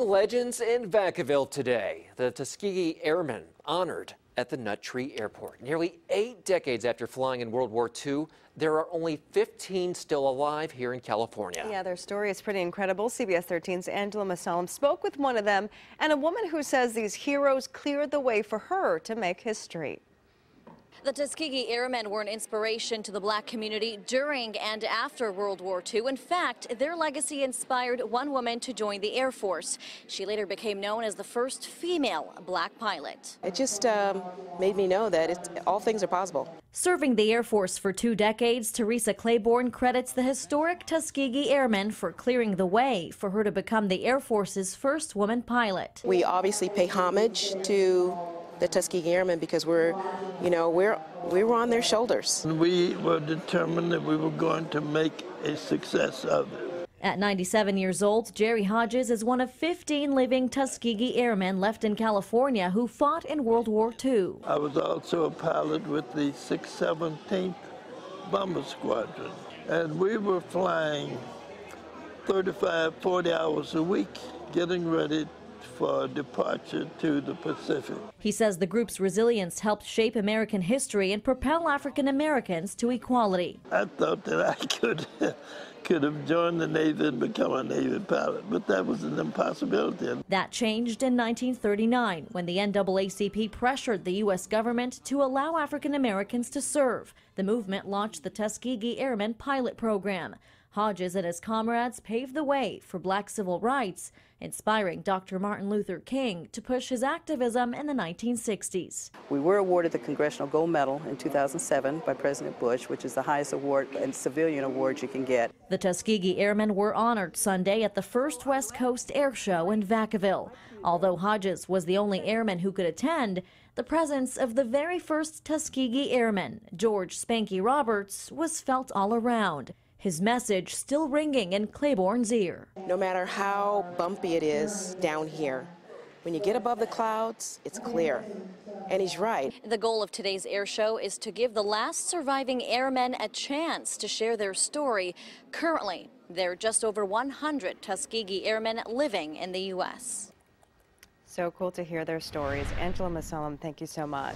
Legends in Vacaville today. The Tuskegee Airmen honored at the Nut Tree Airport. Nearly 8 decades after flying in World War II, there are only 15 still alive here in California. Yeah, their story is pretty incredible. CBS 13's Angela Musallam spoke with one of them and a woman who says these heroes cleared the way for her to make history. The Tuskegee Airmen were an inspiration to the black community during and after World War II. In fact, their legacy inspired one woman to join the Air Force. She later became known as the first female black pilot. It just made me know that all things are possible. Serving the Air Force for 2 decades, Teresa Claiborne credits the historic Tuskegee Airmen for clearing the way for her to become the Air Force's first woman pilot. We obviously pay homage to the Tuskegee Airmen because we were on their shoulders. We were determined that we were going to make a success of it. At 97 years old, Jerry Hodges is one of 15 living Tuskegee Airmen left in California who fought in World War II. I was also a pilot with the 617th Bomber Squadron, and we were flying 35, 40 hours a week, getting ready for departure to the Pacific. He says the group's resilience helped shape American history and propel African Americans to equality. I thought that I could have joined the Navy and become a Navy pilot, but that was an impossibility. That changed in 1939 when the NAACP pressured the U.S. government to allow African Americans to serve. The movement launched the Tuskegee Airmen pilot program. Hodges and his comrades paved the way for black civil rights, inspiring Dr. Martin Luther King to push his activism in the 1960s. We were awarded the Congressional Gold Medal in 2007 by President Bush, which is the highest award and civilian award you can get. The Tuskegee Airmen were honored Sunday at the first West Coast Air Show in Vacaville. Although Hodges was the only airman who could attend, the presence of the very first Tuskegee Airman, George Spanky Roberts, was felt all around. His message still ringing in Claiborne's ear. No matter how bumpy it is down here, when you get above the clouds, it's clear. And he's right. The goal of today's air show is to give the last surviving airmen a chance to share their story. Currently, there are just over 100 Tuskegee Airmen living in the U.S. So cool to hear their stories. Angela Musallam, thank you so much.